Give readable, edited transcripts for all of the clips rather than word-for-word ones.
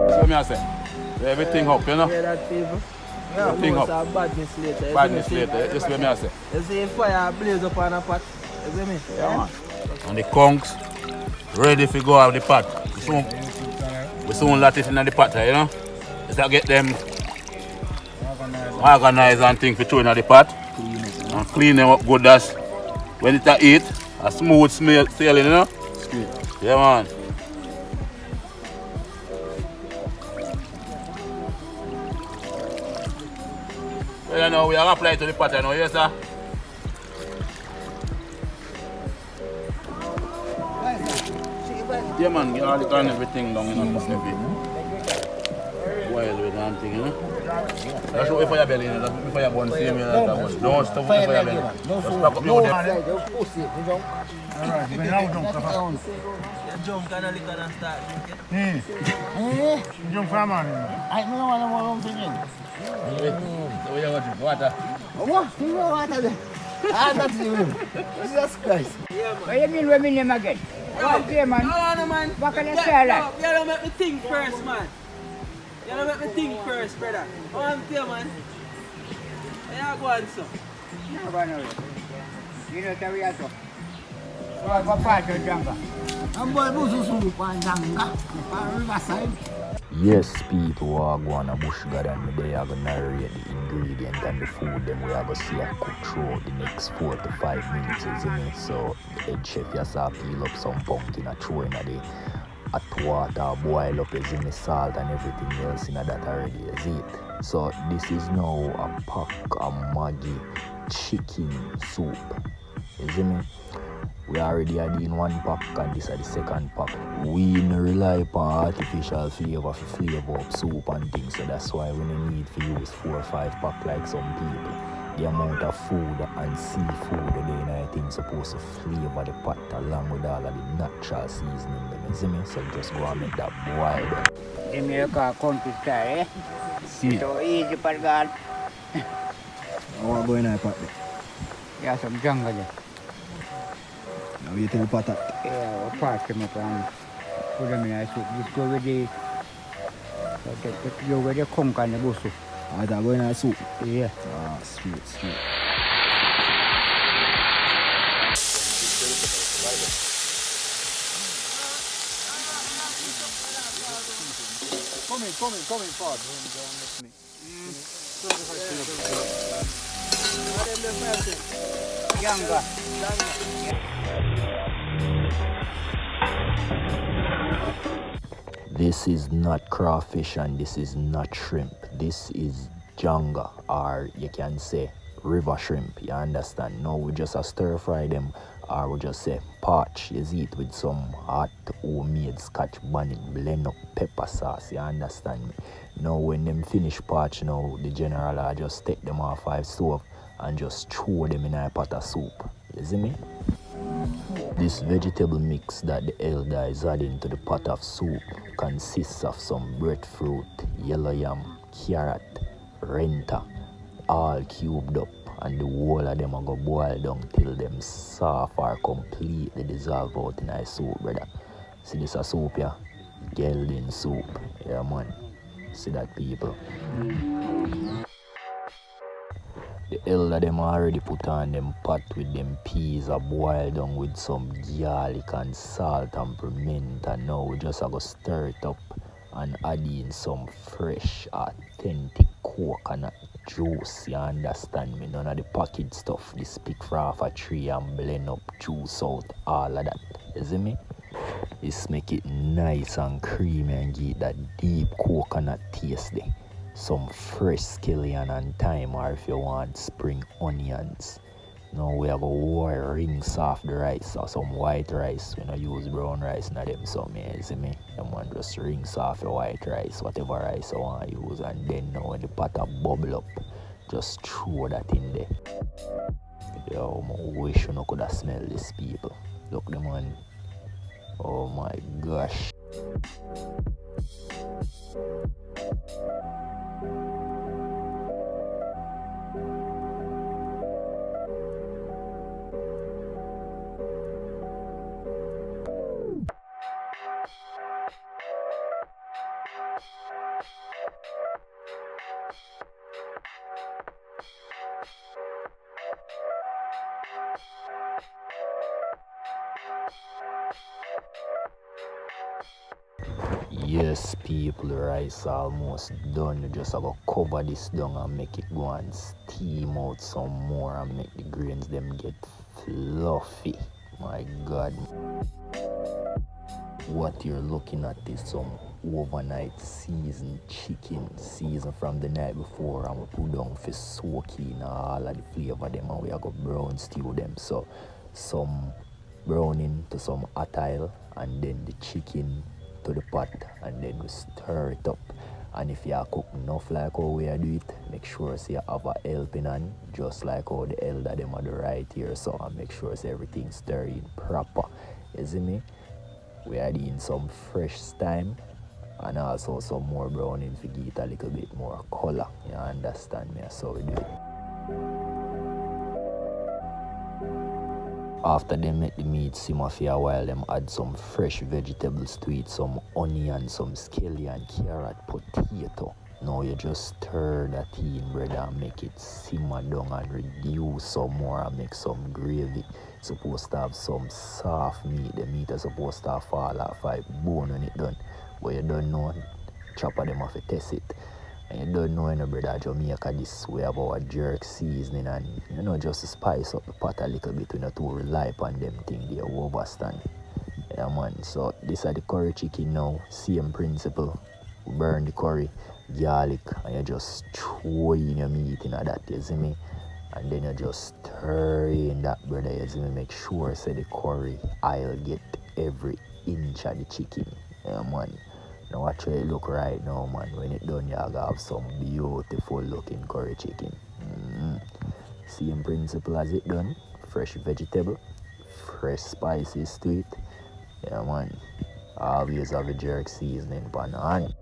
So me I say, everything up, you know? Yeah, that people. Yeah, Everything most up. of badness later. Badness later, this way me I say. You see fire blaze up on a pot. You see me? Yeah, man. And the conks ready to go out of the pot. We soon let it in the pot, you know? Just get them organized and things to throw in the pot. And clean them up good. That's when it eat, a smooth smell sailing, you know? Straight. Yeah, man. Well, you know, we are applying to the pot, you know, yes, sir? Yeah, man, garlic and everything down, you know, just every wild with and thing, you know? That's what for your belly, you know, that's for your bun, same, you know, don't stuff for your belly. Just pack up your belly. Alright, you now jump. You jump and liquor and start drinking. You jump from man. I don't want to drink. So we are going to drink water. What? You know what I do? I'm not doing Jesus Christ. What you mean when name again? Okay, man. No, man. What can you say like? You don't make me think first, man. You don't make me think first, brother. Oh, I'm here, man. Yeah, go on, so. No, but no. You know what we are talking. What part of Janga? I'm boy busu soup and janga. Riverside. Yes, people who are going to Bush Garden, they are going to narrate the ingredients and the food them we are going to see a cook throughout the next 4 to 5 minutes, isn't it? So the head chef just peel up some pumpkin and throw in the hot water, boil up, isn't it, salt and everything else in that already, is it? So this is now a pack of Maggi chicken soup, isn't it? We already had in one pack and this is the second pack. We don't rely upon artificial flavor for flavor up soup and things, so that's why we don't need to use 4 or 5 pack like some people. The amount of food and seafood again, I think supposed to flavor the pot along with all of the natural seasoning them, you see me? So just go and make that boil them. The milk country style, eh? See. So easy for God. I want to go in a pot there. Yeah, some jungle there. Now we take the pot up. Yeah, we'll pass them up and put them in a soup. Just go with the... Go with the conch and the busu. I go in a soup. Yeah. Ah, sweet. Come in, Ford. Janga. This is not crawfish and this is not shrimp. This is janga, or you can say river shrimp, you understand? Now we just stir fry them, or we just say parch, you see it with some hot homemade scotch bonnet, blend up pepper sauce, you understand me? Now when them finish parch, now the general I just take them off 5 stove and just throw them in a pot of soup, you see me? This vegetable mix that the elder is adding to the pot of soup consists of some breadfruit, yellow yam, carrot, renta, all cubed up, and the whole of them a go boil down till them soft or completely dissolve out in a soup, brother. See this a soup, yeah? Gelding soup. Yeah, man. See that, people? The elder them already put on them pot with them peas a boil down with some garlic and salt and piment, and now we just a go stir it up and add in some fresh, authentic coconut juice, you understand me? None of the packaged stuff, this pick from off a tree and blend up juice out, all of that, you see me? This make it nice and creamy and give that deep coconut taste there. Some fresh scallion and thyme, or if you want spring onions. Now we have a rinse off the rice or some white rice. We don't use brown rice in them, so you see me? Them one just rinse off your white rice, whatever rice you want to use, and then now when the pot bubble up, just throw that in there. Yo, I wish you could have smelled this, people. Look them on. Oh my gosh. Yes, people, the rice almost done. You just have to cover this down and make it go and steam out some more and make the grains them get fluffy. My God. What you're looking at is some overnight seasoned chicken, seasoned from the night before, and we put down for soaking all of the flavor them, and we are going to brown stew them. So some browning to some hot oil, and then the chicken to the pot, and then we stir it up. And if you are cooking enough like how we do it, make sure you have a helping hand, just like how the elder them are the right here, so and make sure everything stirring proper. You see me? We add in some fresh thyme and also some more browning to give it a little bit more color. You understand me? So we do it. After they make the meat simmer for a while, them add some fresh vegetables to it, some onion, some scallion, carrot, potato. Now you just stir that in, brother, and make it simmer down and reduce some more and make some gravy. It's supposed to have some soft meat. The meat is supposed to fall off like bone when it done. But you don't know, chopper them off to test it. And you don't know, brother, Jamaica, this we have our jerk seasoning, and just to spice up the pot a little bit, we not to rely upon them thing they overstand. Yeah, man. So this is the curry chicken now, same principle. We burn the curry, garlic, and you just throw in your meat in that, you see me? And then you just stir in that, brother, you see me? Make sure so the curry I'll get every inch of the chicken. Yeah, man. Now watch how it look right now, man. When it done, you're gonna have some beautiful looking curry chicken. Same principle as it done. Fresh vegetable, fresh spices to it. Yeah, man. Always have a jerk seasoning pan on.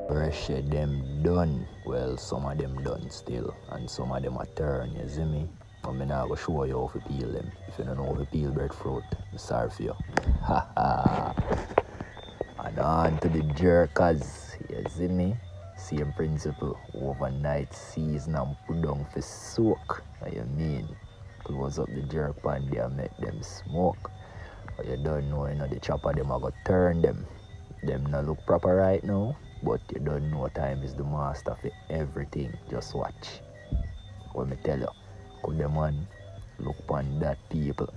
Fresh them done. Well, some of them done still, and some of them are turn, you see me? But I'm not going to show you how to peel them. If you don't know how to peel breadfruit, I'm sorry for you. Ha ha. And on to the jerkers, you see me? Same principle. Overnight season and put down for soak. What you mean? Close up the jerk pan there and make them smoke. But you don't know, the chopper them are going to turn them. Them not look proper right now. But you don't know time is the master for everything. Just watch. What me tell you. Could the man look upon that people.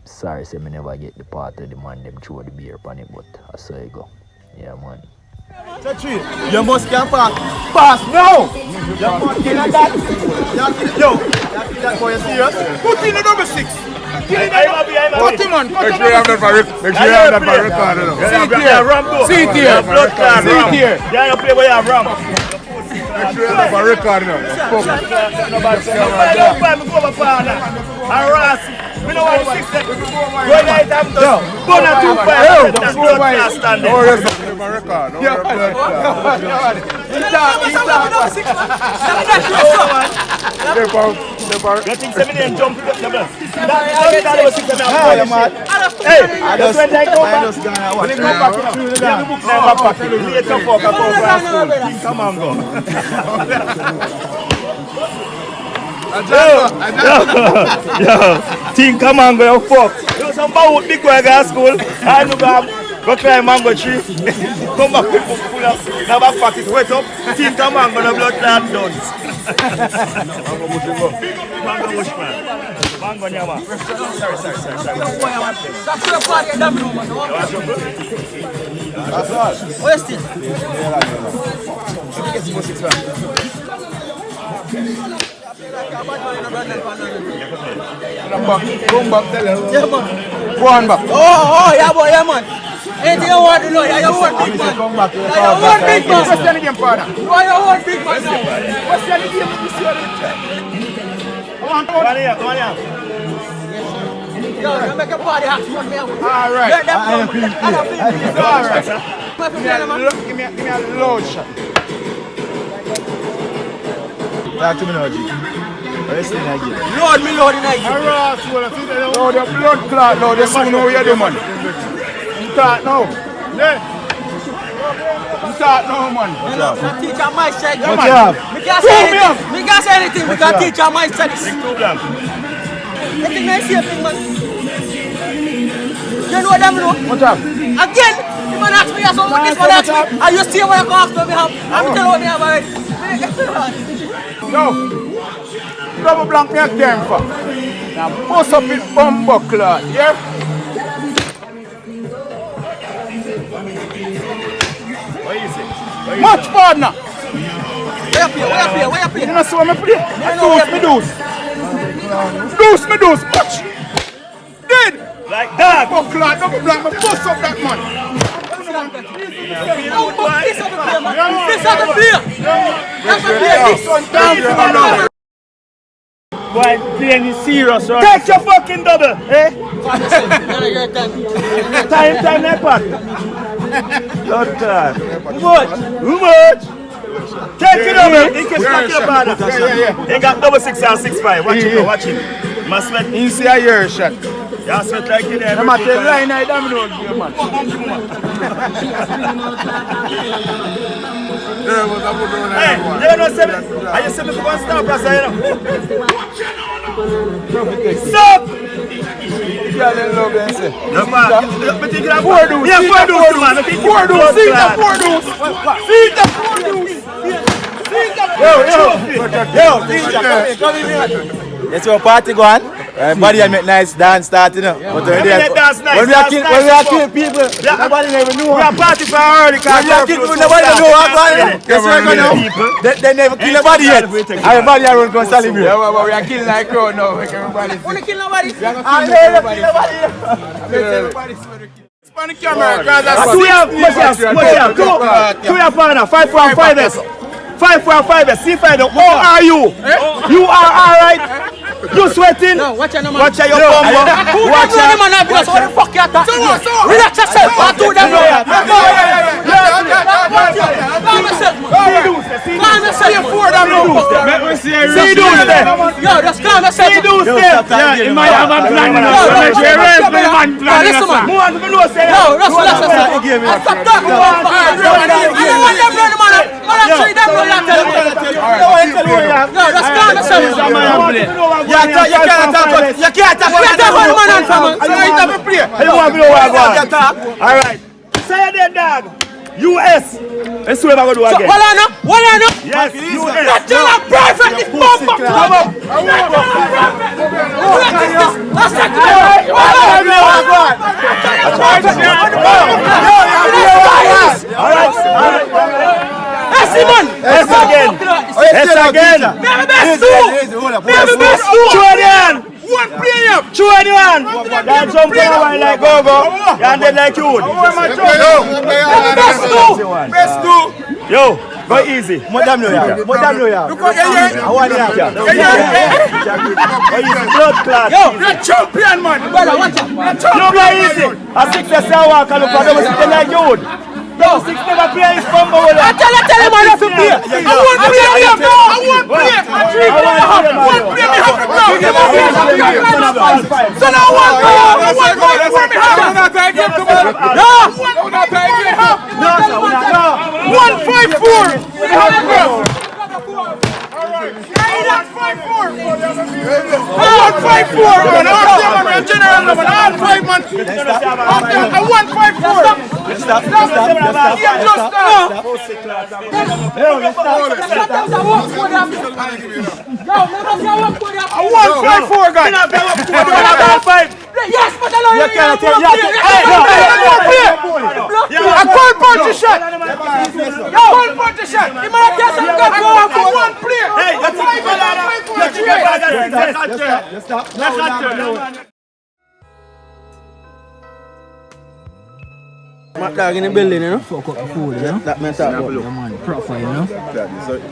Sorry say me never get the part of the man them throw the beer upon it, but I saw you go. Yeah, man. Chachi, you must come pass now! You kill that! Yo! You kill that boy, you serious? Put in the number 6! Put him on! Make sure you have that for record. See it here! Blood clot. See it here! Yeah, you play where you have rum. Make sure you have that for record. Don't buy me go over partner. And Ross. We don't want the 6 step. Go night I'm just Bona 2-5. That's blood class standing. Oh, yes, my record. Oh, your blood clot. You think 7 and jump to the blood? That was 6 and hey, that's when they go back. When they go back, the book never pack it. Later fuck up over school. Come on, go. Yo, think come on, go fuck. You know some bow big boy go to school. I know go climb mango tree. Come back with book full of now back pocket wet up. Think come on, go the blood clot done. Mango bush man. Mango nyama. Sorry. That's your party and damn no man. That's all. Where's it? Come back, tell her. Yeah, man. Go on back. Oh, yeah, boy, yeah, man. Anything you want to know, yeah, you want big man. Come back to the Yeah, you want big man. What's the game, partner? Why you want big man now? What's the game? Come on here. Yo, you make a party act for me. All right. Yeah, that man. All right. Give Give me a load shot. Talk to me now, G. Where's the again? Lord, me Lord in the Alright, so let's see the blood clot now. They soon know what you do, man. You talk now. Yeah. You talk now, man. The teacher might say What you have? Me can't say anything. Me can't say anything because teacher might say this. Big 2 blank. You think I see a thing, man? You know what I know? What you have? Again, you man ask me so what this man ask me. And you see what I come after me have. I'm telling what me have already. No. Double blank me again for. Now bust up with bumbo clot, yeah? What is it? Much partner. Where you play? You know so me play? Me deuce. Much. Dead. Like that. Bumbo clot, double blank, me bust up that man. This is the player, man. This is the player. That's the player. This one down for me now. Boy, playing is serious, right? Take your fucking double, eh? Time, Nepal. Lord God. Who much? Take it over. He can stack your banner. He got double 6 and 6-5. Watch it. Must sweat. You see a year shot. You sweat like it there. I'm at the line, I don't know, man. Hey, you know what I just said me to go and stop us, you know. Stop! Girl in love, you say. No, man. But think that 4 deuce. Yeah, 4 deuce, man. See the 4 deuce. Yo, teacher, come in here. Yes, your party go on. Body and make nice dance start, you know. But when we are killing people, nobody never know. We are party for early because When we are killing, nobody know what's going on. That's why we know. They never kill nobody yet. Everybody around can celebrate. Yeah, but we are killing like crowd now. Make everybody Only kill nobody. kill everybody. On the camera, because that's Two your partner, 5 for 5S. 5 for 5S. See 5. How are you? You are alright. You sweating? No, watch your number. Watch your combo. Watch your man up because what the fuck you attack? Relax yourself. I do them. Calm yourself. See those there. Yo, just calm yourself. See those there. Yeah, you might have a plan. Listen, man. No, just relax yourself. Stop talking about I don't want them blood, man. Man, I'm sure them blood. No, just calm yourself. You can't talk. You can't talk. Alright. Say that dog. US. Let's see what I'm going to do again. What I know? Yes, US. That you're not perfect. This bomb. Come up. Let's take Yes, Simon. Yes, again. Yes, again. Baby, best two. Baby, best two. Chuanian. One player. Chuanian. That jump around like go. And then like you. Best two. Yo, Go easy. Madam Lawyer. Look what you hear. I want it. Go easy. Blood clot. You're champion, man. Brother, watch out. You go easy. A 6 years I walk and look for them sitting like you would. No, 6 never play his bumble. I tell him I have to play. I won't play. I won't play. One play me have to go. So now one play. I want to go for me have. No. 154. We have to go. That's 5-4. 154, man. I'm general, man. All 5, man. 154. Stop. Yeah, just stop. A 154, guys. Yes, but I know you can't take a cold punch shot. Cold punch shot. You might get some good for one player. Hey, that's My dog in the building, you know? Fuck up the food, you know? That meant that, man. Proper, you know?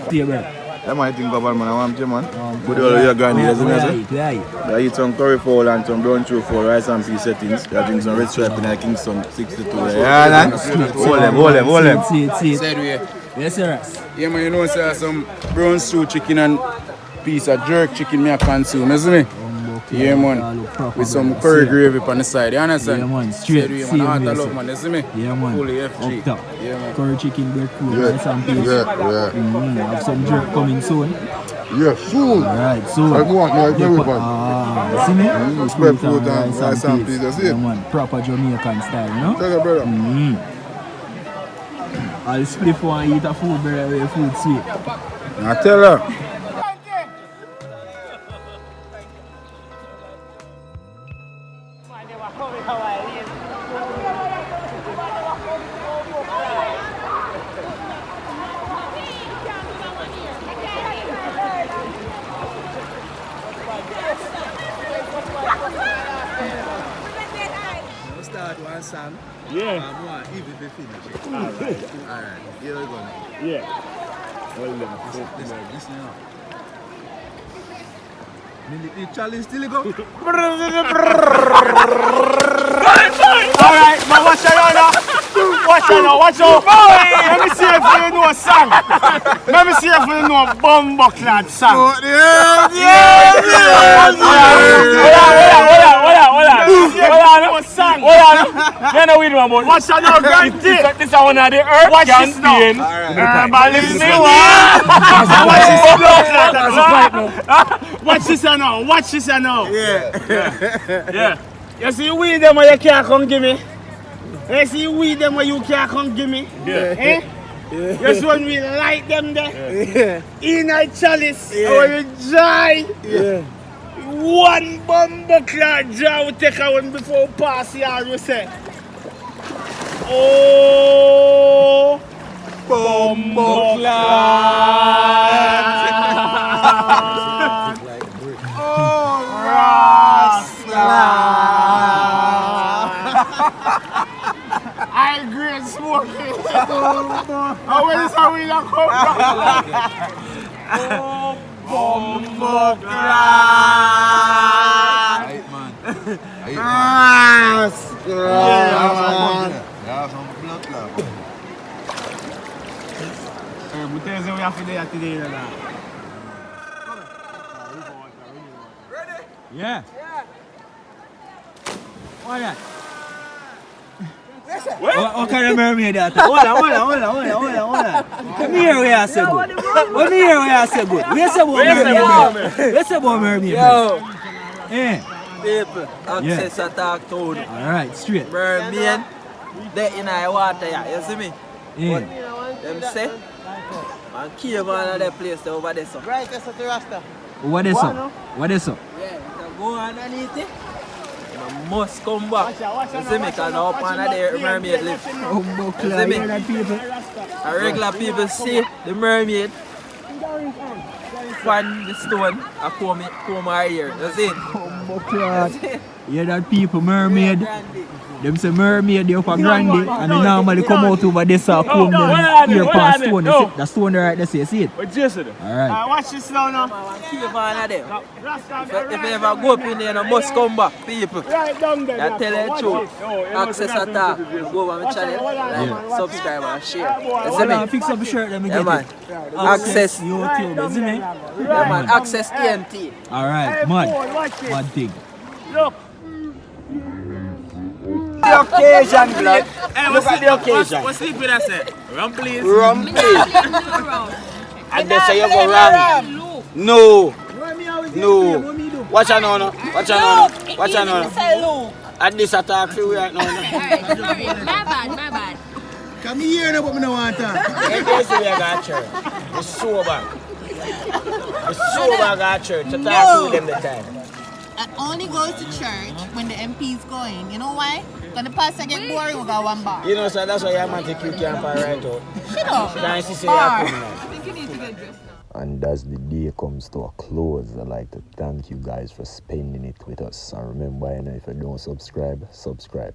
Stay, bro. I might think of man, I want you, man. Good old you're going here, isn't it? I eat some curry fowl and some brown true for rice and peas settings. I drink some red stripe in a Kingston 62. Yeah, man. Hold them. See it. Said we. Yes, sir. Yeah, man, you know, sir, some brown stew chicken and piece of jerk chicken me I consume, isn't it? Yeah, man. With some curry gravy on the side, you understand? Yeah, man. Straight. See man, I love, man, you see me? Yeah, man. Fully FG. Yeah, man. Curry chicken, breadfruit, rice and peas. Yeah. Have some jerk coming soon. Yeah, soon. Alright, soon. I want like everybody. You see me? Breadfruit and rice and peas, that's it. Yeah, man. Proper Jamaican style, you know? Tell you, brother. I'll split for and eat a food, brother, food sweet. I tell her. Start one song. Yeah. More even if we finish it. Alright. Here we go now. Yeah. Listen now. The challenge still go. Alright, man, watch out now. Watch out. Let me see if you know a song. Let me see if you know a bumbo clad song. Hold on. You know we do about. Watch out now, guys. This is one of the earth campaign. Watch this now. Yeah. You see we them where you can't come give me. You see we them where you can't come give me. Yeah. You see when we light them there. In a chalice. Or you dry. Yeah. One bumbo clad jar we take a one before we pass here, we say. Oh, bumbo clad. Oh, Rasta. I agree with smoking. Oh, where is how we not come from? Bumbo clad. Yeah, some blood clot. We tell you we have to do that today. Ready? Yeah. Why that? What kind of mermaid that? Hold on. Come here where I say good. Come here where I say good. Where say about mermaid? Where say about mermaid? Yo. Yeah. People, access attack town. Alright, straight. Mermaid, they in the water, yeah. You see me? Yeah. But them say, and cave on that place over there, so. Right, that's what the Rasta. What is up? What is up? Yeah, you can go underneath it. You must come back. You see me? Because up under there, mermaid live. You see me? And regular people see the mermaid from the stone and comb her hair. You see it? Yeah, that people mermaid. Them say mermaid, they up a grande, and they normally come out over this or comb them here upon stone. The stone there right there, see it? Alright. Watch this now, no. Keep on at them. If you ever go up in there, you must come back, people. Right down there. I tell you the truth. Access attack. Go over my channel, like, subscribe and share. You see me? Fix up the shirt, let me Yeah, get man. it. Access. YouTube, you see me? Yeah, man. Access EMT. Alright, mad thing. Look. The occasion, blood. Look at the occasion. What's the people that say? Rum please. Rum, please. And they say you go wrong. No. Watch out now. Watch out now. At this attack, feel right now. Sorry, my bad. Come here now, but me no want to. Hey, guys, we got church. It's sober. It's sober got church to talk to them the time. I only go to church when the MP's going. You know why? Because the pastor get boring with one bar. You know, so that's why your man take you camp and right out. Shut up. Can't see you're coming out. I think you need to get dressed now. And as the day comes to a close, I'd like to thank you guys for spending it with us. And remember, if you don't subscribe,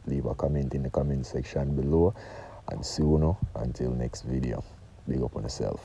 leave a comment in the comment section below. And soon, until next video, big up on yourself.